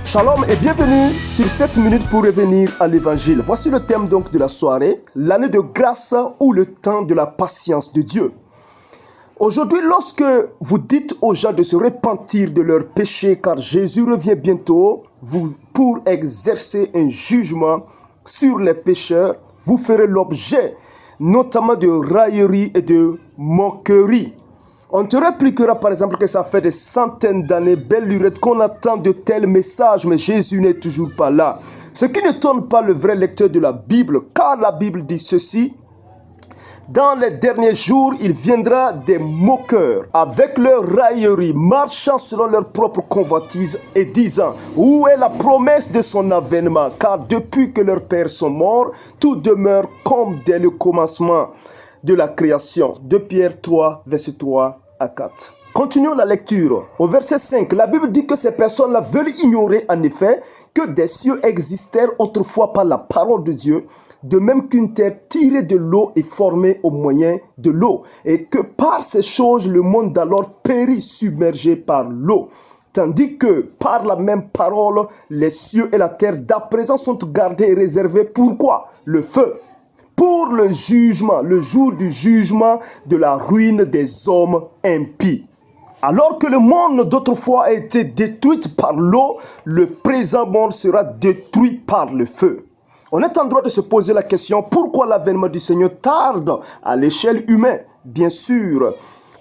Shalom et bienvenue sur 7 minutes pour revenir à l'évangile. Voici le thème donc de la soirée, l'année de grâce ou le temps de la patience de Dieu. Aujourd'hui, lorsque vous dites aux gens de se repentir de leurs péchés car Jésus revient bientôt pour exercer un jugement sur les pécheurs, vous ferez l'objet notamment de railleries et de moqueries. On te répliquera par exemple que ça fait des centaines d'années, belle lurette, qu'on attend de tels messages, mais Jésus n'est toujours pas là. Ce qui n'étonne pas le vrai lecteur de la Bible, car la Bible dit ceci: dans les derniers jours, il viendra des moqueurs, avec leurs railleries, marchant selon leur propre convoitise et disant: où est la promesse de son avènement? Car depuis que leurs pères sont morts, tout demeure comme dès le commencement de la création. 2 Pierre 3, verset 3 à 4. Continuons la lecture. Au verset 5, la Bible dit que ces personnes-là veulent ignorer en effet que des cieux existèrent autrefois par la parole de Dieu, de même qu'une terre tirée de l'eau est formée au moyen de l'eau, et que par ces choses le monde d'alors périt submergé par l'eau. Tandis que par la même parole, les cieux et la terre d'à présent sont gardés et réservés. Pourquoi? Le feu. Pour le jugement, le jour du jugement de la ruine des hommes impies. Alors que le monde d'autrefois a été détruit par l'eau, le présent monde sera détruit par le feu. On est en droit de se poser la question: pourquoi l'avènement du Seigneur tarde à l'échelle humaine, bien sûr,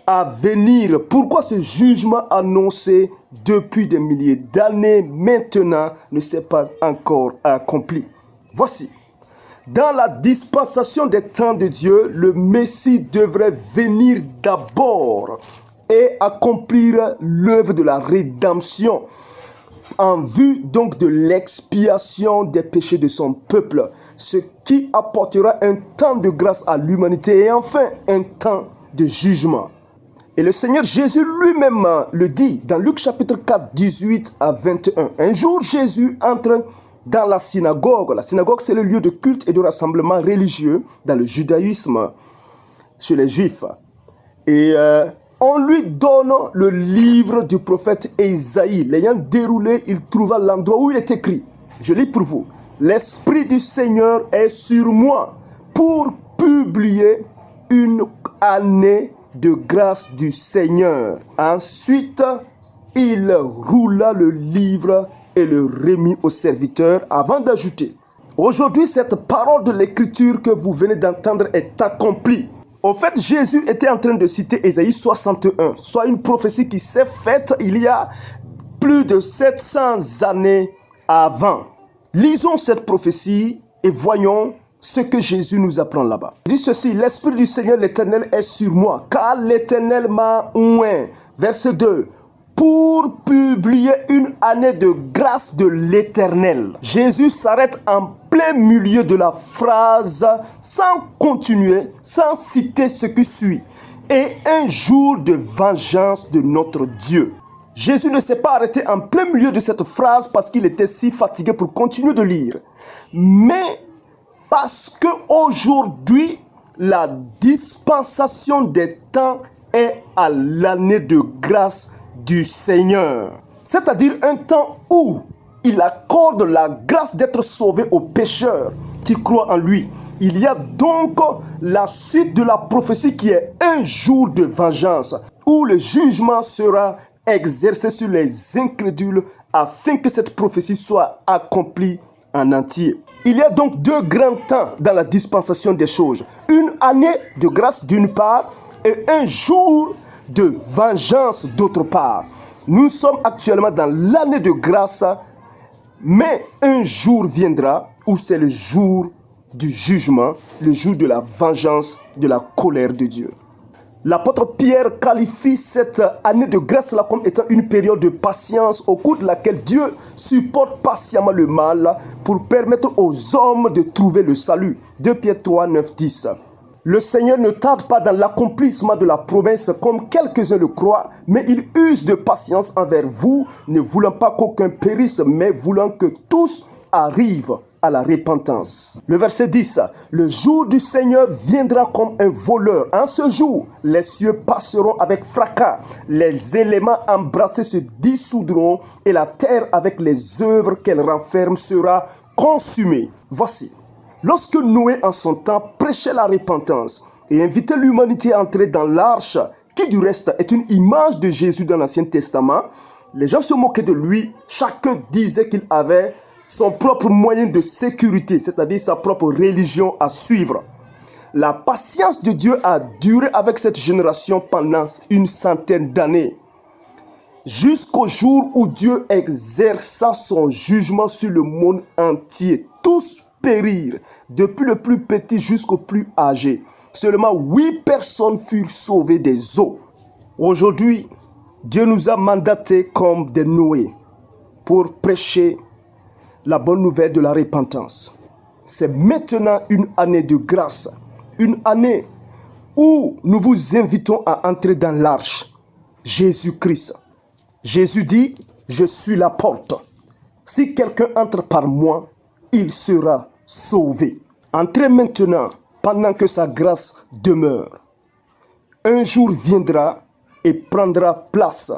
à venir? Pourquoi ce jugement annoncé depuis des milliers d'années maintenant ne s'est pas encore accompli? Voici. Dans la dispensation des temps de Dieu, le Messie devrait venir d'abord et accomplir l'œuvre de la rédemption en vue donc de l'expiation des péchés de son peuple, ce qui apportera un temps de grâce à l'humanité et enfin un temps de jugement. Et le Seigneur Jésus lui-même le dit dans Luc chapitre 4, 18 à 21. Un jour, Jésus entre dans la synagogue. La synagogue, c'est le lieu de culte et de rassemblement religieux dans le judaïsme, chez les Juifs. Et on lui donne le livre du prophète Ésaïe. L'ayant déroulé, il trouva l'endroit où il est écrit. Je lis pour vous. L'Esprit du Seigneur est sur moi pour publier une année de grâce du Seigneur. Ensuite, il roula le livre et le remit au serviteur avant d'ajouter: aujourd'hui, cette parole de l'écriture que vous venez d'entendre est accomplie. En fait, Jésus était en train de citer Ésaïe 61, soit une prophétie qui s'est faite il y a plus de 700 années avant. Lisons cette prophétie et voyons ce que Jésus nous apprend là-bas. Il dit ceci: l'Esprit du Seigneur l'Éternel est sur moi, car l'Éternel m'a oint. Verset 2. Pour publier une année de grâce de l'Éternel. Jésus s'arrête en plein milieu de la phrase sans continuer, sans citer ce qui suit. Et un jour de vengeance de notre Dieu. Jésus ne s'est pas arrêté en plein milieu de cette phrase parce qu'il était si fatigué pour continuer de lire. Mais parce qu'aujourd'hui, la dispensation des temps est à l'année de grâce du Seigneur. C'est-à-dire un temps où il accorde la grâce d'être sauvé aux pécheurs qui croient en lui. Il y a donc la suite de la prophétie qui est un jour de vengeance où le jugement sera exercé sur les incrédules afin que cette prophétie soit accomplie en entier. Il y a donc deux grands temps dans la dispensation des choses. Une année de grâce d'une part et un jour de vengeance d'autre part. Nous sommes actuellement dans l'année de grâce, mais un jour viendra où c'est le jour du jugement, le jour de la vengeance, de la colère de Dieu. L'apôtre Pierre qualifie cette année de grâce-là comme étant une période de patience au cours de laquelle Dieu supporte patiemment le mal pour permettre aux hommes de trouver le salut. 2 Pierre 3, 9, 10. Le Seigneur ne tarde pas dans l'accomplissement de la promesse comme quelques-uns le croient, mais il use de patience envers vous, ne voulant pas qu'aucun périsse, mais voulant que tous arrivent à à la repentance. Le verset 10, le jour du Seigneur viendra comme un voleur. En ce jour, les cieux passeront avec fracas, les éléments embrassés se dissoudront et la terre avec les œuvres qu'elle renferme sera consumée. Voici, lorsque Noé en son temps prêchait la repentance et invitait l'humanité à entrer dans l'arche, qui du reste est une image de Jésus dans l'Ancien Testament, les gens se moquaient de lui, chacun disait qu'il avait son propre moyen de sécurité, c'est-à-dire sa propre religion à suivre. La patience de Dieu a duré avec cette génération pendant une centaine d'années, jusqu'au jour où Dieu exerça son jugement sur le monde entier. Tous périrent, depuis le plus petit jusqu'au plus âgé. Seulement 8 personnes furent sauvées des eaux. Aujourd'hui, Dieu nous a mandatés comme des Noé pour prêcher la bonne nouvelle de la repentance. C'est maintenant une année de grâce, une année où nous vous invitons à entrer dans l'arche, Jésus-Christ. Jésus dit, je suis la porte. Si quelqu'un entre par moi, il sera sauvé. Entrez maintenant pendant que sa grâce demeure. Un jour viendra et prendra place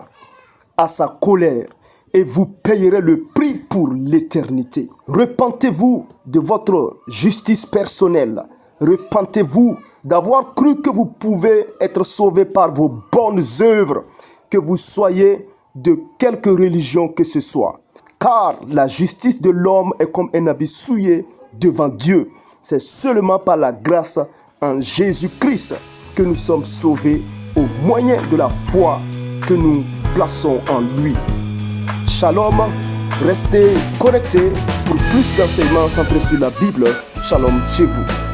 à sa colère et vous payerez le prix pour l'éternité. Repentez-vous de votre justice personnelle. Repentez-vous d'avoir cru que vous pouvez être sauvé par vos bonnes œuvres, que vous soyez de quelque religion que ce soit. Car la justice de l'homme est comme un habit souillé devant Dieu. C'est seulement par la grâce en Jésus-Christ que nous sommes sauvés au moyen de la foi que nous plaçons en lui. Shalom, restez connectés pour plus d'enseignements centrés sur la Bible. Shalom chez vous.